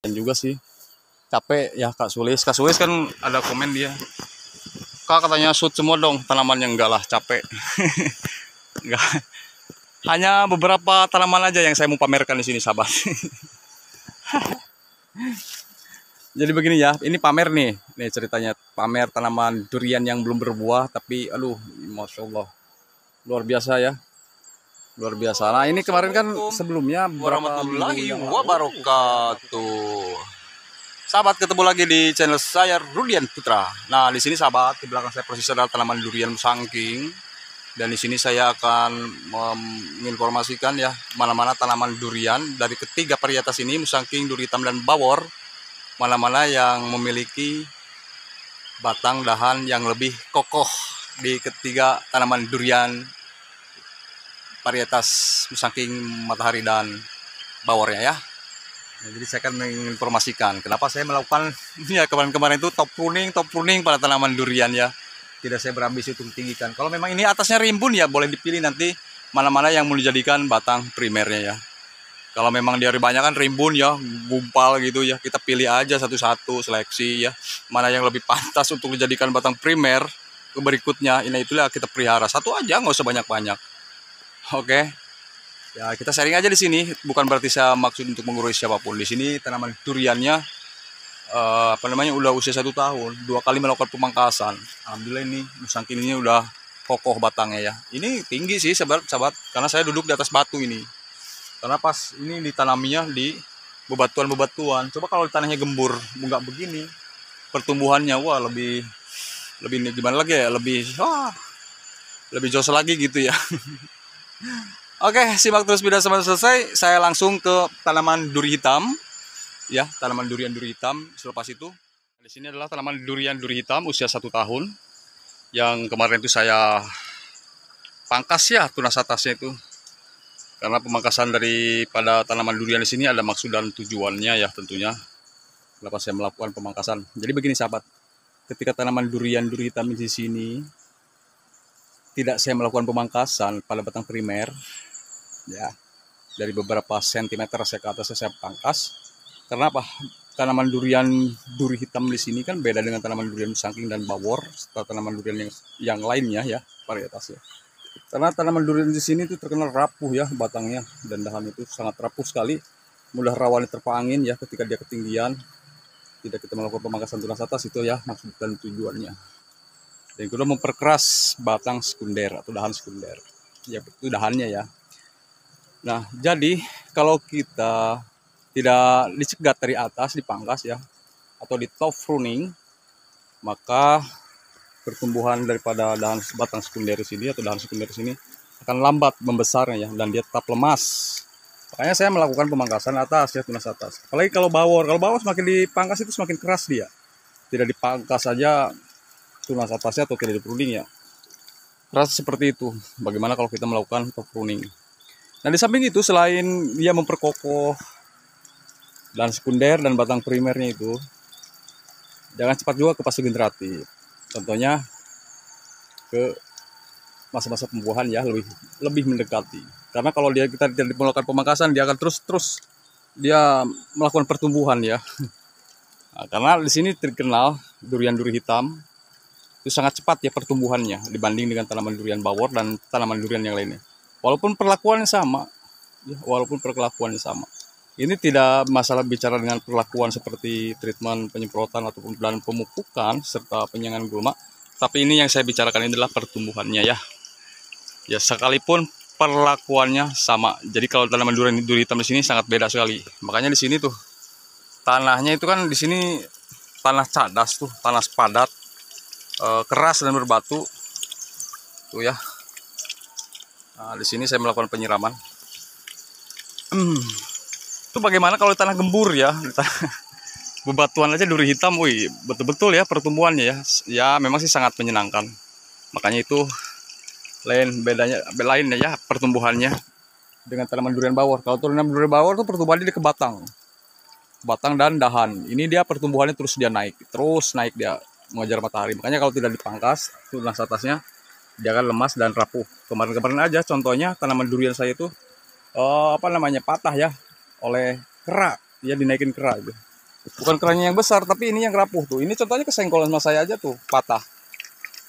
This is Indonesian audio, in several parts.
ngapain juga sih. Capek ya Kak Sulis. Kak Sulis kan ada komen dia. Kak katanya shoot semua dong tanamannya, enggak lah, capek. Enggak. Hanya beberapa tanaman aja yang saya mau pamerkan di sini, sahabat. Jadi begini ya, ini pamer nih ceritanya, pamer tanaman durian yang belum berbuah, tapi aduh, masya Allah, luar biasa ya, luar biasa. Nah ini kemarin kan sebelumnya beberapa warahmatullahi wabarakatuh. Sahabat, ketemu lagi di channel saya Rudian Putra. Nah di sini sahabat, di belakang saya persis adalah tanaman durian musangking, dan di sini saya akan menginformasikan ya mana-mana tanaman durian dari ketiga varietas ini, musangking, duri hitam, dan bawor, mana-mana yang memiliki batang dahan yang lebih kokoh di ketiga tanaman durian varietas musangking, matahari, dan bawornya ya. Nah, jadi saya akan menginformasikan kenapa saya melakukan ya kemarin-kemarin itu top pruning pada tanaman durian ya. Tidak saya berambisi untuk tinggikan. Kalau memang ini atasnya rimbun ya boleh dipilih nanti mana-mana yang mau dijadikan batang primernya ya. Kalau memang dia banyak kan rimbun ya, gumpal gitu ya, kita pilih aja satu-satu, seleksi ya, mana yang lebih pantas untuk dijadikan batang primer ke berikutnya. Ini itulah kita pelihara satu aja, nggak usah banyak-banyak. Oke. Ya kita sharing aja di sini, bukan berarti saya maksud untuk mengurus siapapun. Di sini tanaman duriannya udah usia 1 tahun, 2 kali melakukan pemangkasan. Alhamdulillah ini musangking ini udah kokoh batangnya ya. Ini tinggi sih sahabat, karena saya duduk di atas batu ini. Karena pas ini ditanaminya di bebatuan. Coba kalau tanahnya gembur, nggak begini, pertumbuhannya wah lebih gimana lagi ya, lebih jos lagi gitu ya. Oke, simak terus video sampai selesai. Saya langsung ke tanaman duri hitam, ya, tanaman duri hitam. Selepas itu, di sini adalah tanaman duri hitam usia 1 tahun, yang kemarin itu saya pangkas ya tunas atasnya itu. Karena pemangkasan daripada tanaman durian di sini ada maksud dan tujuannya ya tentunya. Kenapa saya melakukan pemangkasan? Jadi begini sahabat, ketika tanaman duri hitam di sini tidak saya melakukan pemangkasan pada batang primer. Ya, dari beberapa sentimeter saya ke atas saya pangkas. Karena apa? Tanaman duri hitam di sini kan beda dengan tanaman durian musangking dan bawor serta tanaman durian yang lainnya ya, varietasnya. Karena tanaman durian di sini itu terkenal rapuh ya batangnya, dan dahan itu sangat rapuh sekali, mudah rawan terpa angin ya ketika dia ketinggian. Tidak kita melakukan pemangkasan tunas atas itu ya maksud dan tujuannya. Dan kedua, memperkeras batang sekunder atau dahan sekunder. Ya itu dahannya ya. Nah, jadi kalau kita tidak dicegat dari atas, dipangkas ya, atau di top pruning, maka pertumbuhan daripada batang sekunder sini atau dahan sekunder sini akan lambat membesarnya ya, dan dia tetap lemas. Makanya saya melakukan pemangkasan atas ya, tunas atas. Apalagi kalau bawor semakin dipangkas itu semakin keras dia. Tidak dipangkas saja tunas atasnya atau tidak di pruning ya, keras seperti itu. Bagaimana kalau kita melakukan top pruning? Nah di samping itu, selain dia memperkokoh dan sekunder dan batang primernya itu, jangan cepat juga ke fase generatif. Contohnya ke masa-masa pembuahan ya, lebih mendekati. Karena kalau kita tidak melakukan pemangkasan, dia akan terus dia melakukan pertumbuhan ya. Nah, karena di sini terkenal duri hitam itu sangat cepat ya pertumbuhannya dibanding dengan tanaman durian bawor dan tanaman durian yang lainnya. Walaupun perlakuannya sama, ya, Ini tidak masalah bicara dengan perlakuan seperti treatment penyemprotan ataupun dan pemupukan serta penyangan gulma, tapi ini yang saya bicarakan ini adalah pertumbuhannya ya. Ya sekalipun perlakuannya sama. Jadi kalau tanaman duri hitam di sini sangat beda sekali. Makanya di sini tuh tanahnya itu kan di sini tanah cadas tuh, tanah padat, keras dan berbatu tuh ya. Nah, di sini saya melakukan penyiraman. Itu bagaimana kalau tanah gembur ya? Bebatuan aja duri hitam, wih, betul-betul ya pertumbuhannya ya. Ya memang sih sangat menyenangkan. Makanya itu lainnya ya pertumbuhannya dengan tanaman durian bawor. Kalau tanaman durian bawor tuh pertumbuhannya ke batang dan dahan. Ini dia pertumbuhannya terus naik dia mengejar matahari. Makanya kalau tidak dipangkas tunas atasnya, dia akan lemas dan rapuh. Kemarin aja contohnya tanaman durian saya itu patah ya oleh kera, dia dinaikin kera gitu. Bukan kerannya yang besar, tapi ini yang rapuh tuh. Ini contohnya kesenggol sama saya aja tuh, patah.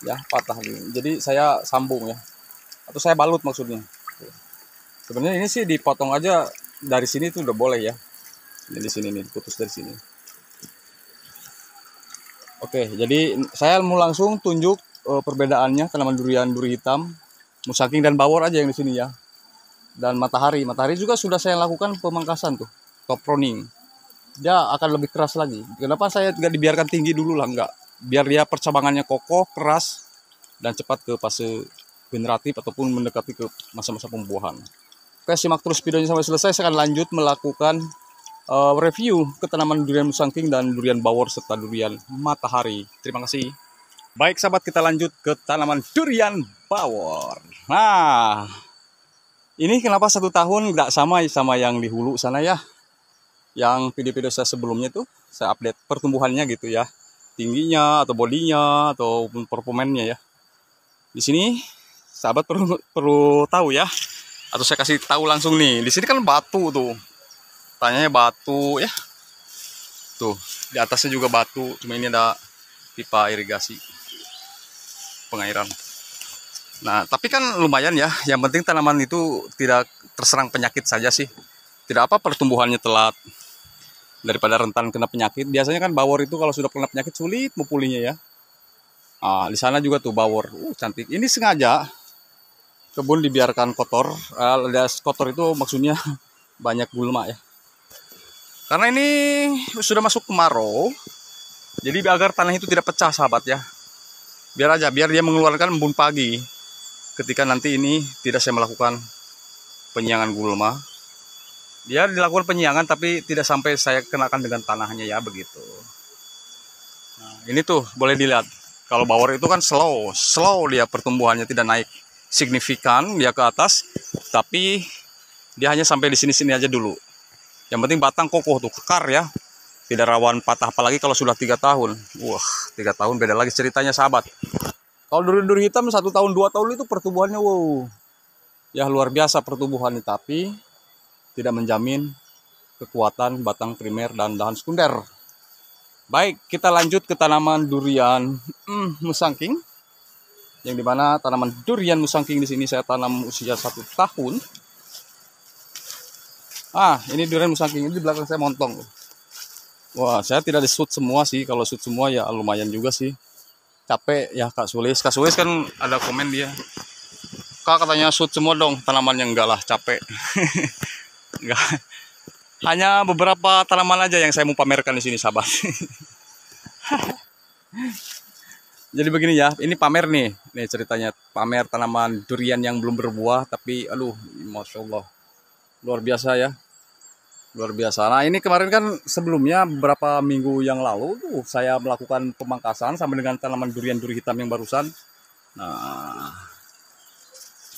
Ya, patah nih. Jadi saya sambung ya. Atau saya balut maksudnya. Sebenarnya ini sih dipotong aja dari sini tuh udah boleh ya. Ini di sini nih, putus dari sini. Oke, jadi saya mau langsung tunjuk perbedaannya tanaman durian duri hitam, musangking dan bawor aja yang di sini ya. Dan matahari juga sudah saya lakukan pemangkasan tuh, top pruning. Dia akan lebih keras lagi. Kenapa saya nggak dibiarkan tinggi dulu lah, nggak? Biar dia percabangannya kokoh, keras, dan cepat ke fase generatif ataupun mendekati ke masa-masa pembuahan. Oke, simak terus videonya sampai selesai. Saya akan lanjut melakukan review ke tanaman durian musangking dan durian bawor serta durian matahari. Terima kasih. Baik sahabat, kita lanjut ke tanaman durian bawor. Nah, ini kenapa 1 tahun nggak sama yang di hulu sana ya? Yang video-video saya sebelumnya tuh saya update pertumbuhannya gitu ya, tingginya atau bodinya ataupun performanya ya. Di sini sahabat perlu tahu ya, atau saya kasih tahu langsung nih. Di sini kan batu tuh, tanyanya batu ya. Tuh, di atasnya juga batu, cuma ini ada pipa irigasi pengairan. Nah, tapi kan lumayan ya. Yang penting tanaman itu tidak terserang penyakit saja sih. Tidak apa pertumbuhannya telat daripada rentan kena penyakit. Biasanya kan bawor itu kalau sudah kena penyakit sulit mau pulihnya ya. Di sana juga tuh bawor, cantik. Ini sengaja kebun dibiarkan kotor. Kotor itu maksudnya banyak gulma ya. Karena ini sudah masuk kemarau, jadi agar tanah itu tidak pecah sahabat ya. Biar dia mengeluarkan embun pagi. Ketika nanti ini tidak saya melakukan penyiangan gulma. Dia dilakukan penyiangan tapi tidak sampai saya kenakan dengan tanahnya ya, begitu. Nah, ini tuh boleh dilihat. Kalau bawor itu kan slow dia pertumbuhannya, tidak naik signifikan dia ke atas, tapi dia hanya sampai di sini-sini aja dulu. Yang penting batang kokoh tuh, kekar ya. Tidak rawan patah, apalagi kalau sudah 3 tahun. Wah, 3 tahun beda lagi ceritanya sahabat. Kalau duri-duri hitam 1 tahun 2 tahun itu pertumbuhannya wow. Ya luar biasa pertumbuhannya, tapi tidak menjamin kekuatan batang primer dan dahan sekunder. Baik, kita lanjut ke tanaman durian musangking. Yang dimana tanaman durian musangking di sini saya tanam usia 1 tahun. Ini durian musangking, ini di belakang saya montong. Wah, saya tidak di shoot semua sih. Kalau shoot semua ya lumayan juga sih. Capek ya Kak Sulis. Kak Sulis kan ada komen dia, Kak katanya shoot semua dong tanamannya. Enggak lah, capek. Enggak. Hanya beberapa tanaman aja yang saya mau pamerkan di sini sahabat. Jadi begini ya, ini pamer nih ceritanya, pamer tanaman durian yang belum berbuah tapi aduh, masya Allah, luar biasa ya. Luar biasa. Nah, ini kemarin kan sebelumnya beberapa minggu yang lalu tuh saya melakukan pemangkasan sama dengan tanaman durian duri hitam yang barusan. Nah,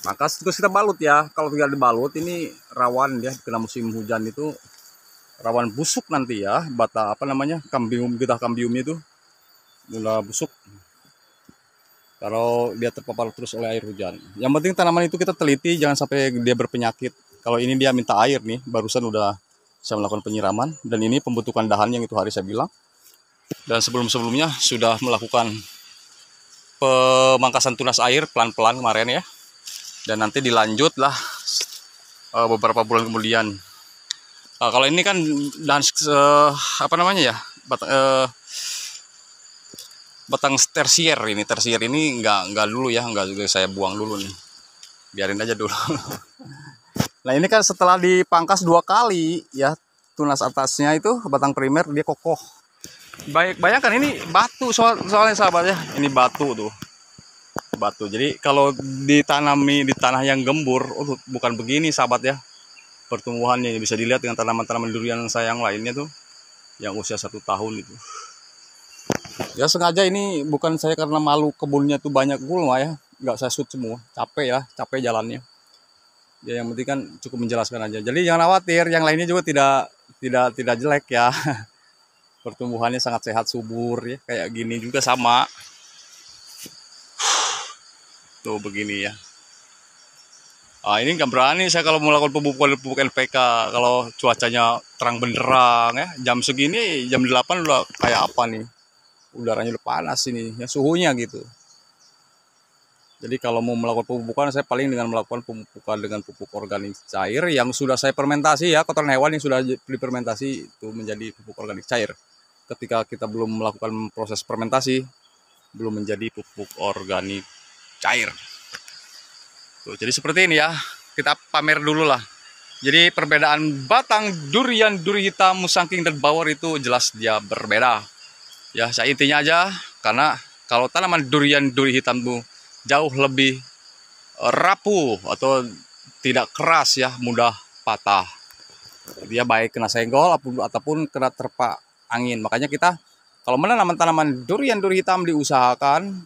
mangkas terus kita balut ya. Kalau tidak dibalut ini rawan ya, kena musim hujan itu rawan busuk nanti ya. Bata apa namanya? Kambium, getah kambiumnya itu mulai busuk. Kalau dia terpapar terus oleh air hujan. Yang penting tanaman itu kita teliti jangan sampai dia berpenyakit. Kalau ini dia minta air nih, barusan udah saya melakukan penyiraman, dan ini pembentukan dahan yang itu hari saya bilang. Dan sebelumnya sudah melakukan pemangkasan tunas air pelan-pelan kemarin ya. Dan nanti dilanjut lah beberapa bulan kemudian. Kalau ini kan dahan apa namanya ya, batang tersier ini enggak dulu ya, enggak juga saya buang dulu nih. Biarin aja dulu. Nah, ini kan setelah dipangkas 2 kali ya, tunas atasnya itu batang primer dia kokoh. Baik, bayangkan ini batu soalnya sahabat ya. Ini batu tuh. Batu. Jadi kalau ditanami di tanah yang gembur, bukan begini sahabat ya. Pertumbuhannya bisa dilihat dengan tanaman-tanaman durian saya yang lainnya tuh yang usia 1 tahun itu. Ya sengaja ini bukan saya karena malu kebunnya tuh banyak gulma ya. Enggak saya shoot semua. Capek jalannya. Ya yang penting kan cukup menjelaskan aja. Jadi jangan khawatir, yang lainnya juga tidak jelek ya. Pertumbuhannya sangat sehat, subur ya. Kayak gini juga sama. Tuh begini ya. Ini nggak berani saya kalau melakukan pupuk NPK kalau cuacanya terang benderang ya. Jam segini jam 8 udah kayak apa nih? Udaranya udah panas ini, ya suhunya gitu. Jadi kalau mau melakukan pemupukan saya paling dengan melakukan pemupukan dengan pupuk organik cair yang sudah saya fermentasi ya, kotoran hewan yang sudah difermentasi itu menjadi pupuk organik cair. Ketika kita belum melakukan proses fermentasi, belum menjadi pupuk organik cair. Tuh, jadi seperti ini ya, kita pamer dulu lah. Jadi perbedaan batang durian, duri hitam, musangking dan bawor itu jelas dia berbeda. Ya, saya intinya aja, karena kalau tanaman durian, duri hitam itu jauh lebih rapuh atau tidak keras ya, mudah patah. Dia baik kena senggol ataupun kena terpa angin. Makanya kita kalau menanam tanaman durian, duri hitam diusahakan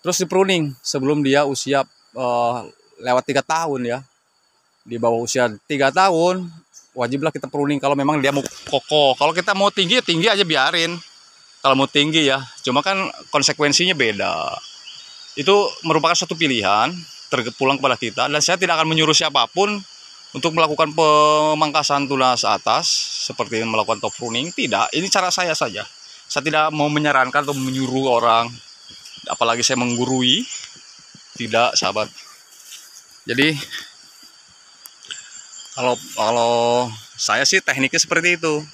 terus di pruning sebelum dia usia lewat 3 tahun ya. Di bawah usia 3 tahun wajiblah kita pruning kalau memang dia mau kokoh. Kalau kita mau tinggi, tinggi aja biarin. Kalau mau tinggi ya, cuma kan konsekuensinya beda. Itu merupakan satu pilihan terpulang kepada kita, dan saya tidak akan menyuruh siapapun untuk melakukan pemangkasan tunas atas seperti melakukan top pruning. Tidak, ini cara saya saja. Saya tidak mau menyarankan atau menyuruh orang, apalagi saya menggurui. Tidak, sahabat. Jadi kalau saya sih tekniknya seperti itu,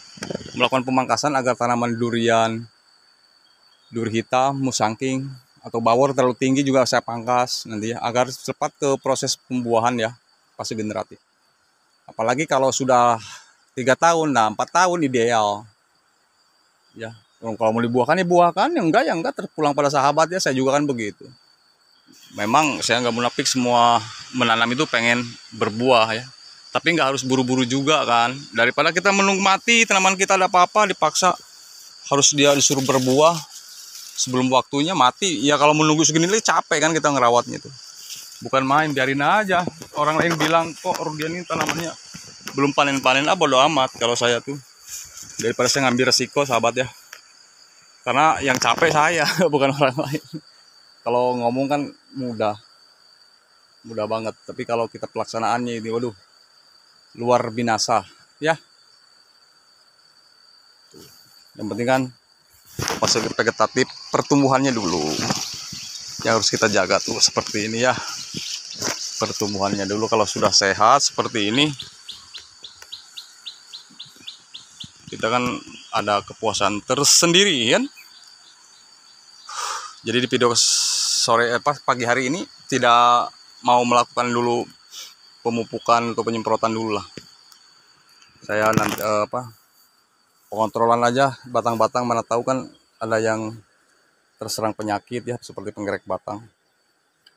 melakukan pemangkasan agar tanaman durian, duri hitam, musangking atau bawor terlalu tinggi juga saya pangkas nanti ya, agar cepat ke proses pembuahan ya, fase generatif. Apalagi kalau sudah 3 tahun, nah 4 tahun ideal ya. Kalau mau dibuahkan ya buahkan, yang enggak terpulang pada sahabat ya. Saya juga kan begitu. Memang saya nggak munafik, semua menanam itu pengen berbuah ya, tapi nggak harus buru-buru juga kan. Daripada kita menunggu mati tanaman kita ada apa-apa dipaksa harus dia disuruh berbuah sebelum waktunya mati ya. Kalau menunggu segini capek kan kita ngerawatnya itu, bukan main. Biarin aja orang lain bilang kok Rudian ini tanamannya belum panen-panen, bodo amat kalau saya tuh. Daripada saya ngambil resiko sahabat ya, karena yang capek saya bukan orang lain. Kalau ngomong kan mudah banget, tapi kalau kita pelaksanaannya ini waduh luar binasa ya. Yang penting kan fase vegetatif pertumbuhannya dulu yang harus kita jaga tuh, seperti ini ya. Pertumbuhannya dulu, kalau sudah sehat seperti ini kita kan ada kepuasan tersendiri kan. Jadi di video pagi hari ini tidak mau melakukan dulu pemupukan atau penyemprotan dulu lah. Saya nanti pengontrolan aja batang-batang, mana tahu kan ada yang terserang penyakit ya, seperti penggerek batang.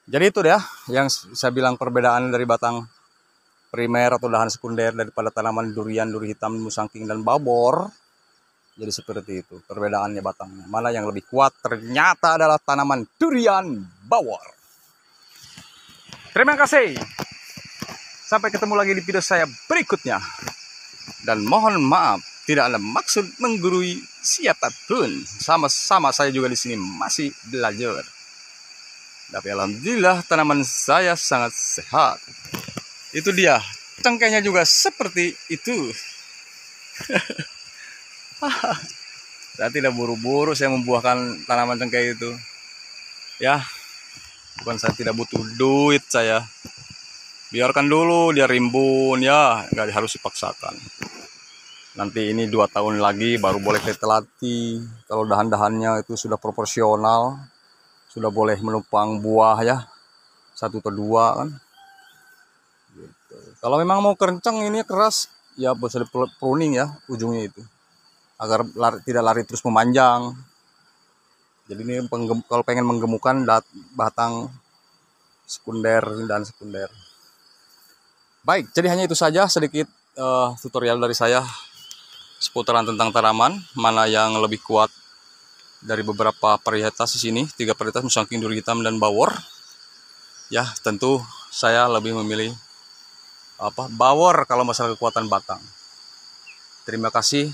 Jadi itu deh ya yang saya bilang perbedaan dari batang primer atau dahan sekunder daripada tanaman durian, duri hitam, musangking dan babor. Jadi seperti itu perbedaannya batangnya. Mana yang lebih kuat ternyata adalah tanaman durian bawor. Terima kasih. Sampai ketemu lagi di video saya berikutnya. Dan mohon maaf, tidak ada maksud menggurui siapapun. Sama-sama saya juga di sini masih belajar. Tapi alhamdulillah tanaman saya sangat sehat. Itu dia. Cengkehnya juga seperti itu. Saya tidak buru-buru saya membuahkan tanaman cengkeh itu. Ya. Bukan saya tidak butuh duit saya. Biarkan dulu dia rimbun ya, nggak harus dipaksakan. Nanti ini 2 tahun lagi baru boleh kita latih. Kalau dahan-dahannya itu sudah proporsional, sudah boleh menumpang buah ya, 1 atau 2 kan. Gitu. Kalau memang mau kencang ini keras, ya bisa di pruning ya ujungnya itu, agar tidak lari terus memanjang. Jadi ini kalau pengen menggemukkan batang sekunder dan sekunder. Baik, jadi hanya itu saja sedikit tutorial dari saya seputaran tentang tanaman, mana yang lebih kuat dari beberapa varietas di sini, 3 varietas musangking, duri hitam dan bawor. Ya, tentu saya lebih memilih bawor kalau masalah kekuatan batang. Terima kasih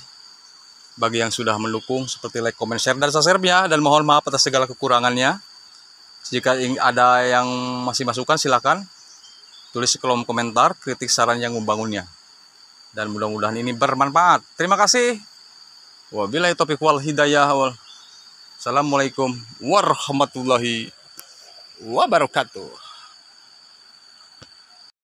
bagi yang sudah mendukung, seperti like, comment, share, dan subscribe-nya, dan mohon maaf atas segala kekurangannya. Jika ada yang masih masukan silakan. tulis di kolom komentar kritik saran yang membangunnya. Dan mudah-mudahan ini bermanfaat. Terima kasih. Wabillahi taufiq wal hidayah. Assalamualaikum warahmatullahi wabarakatuh.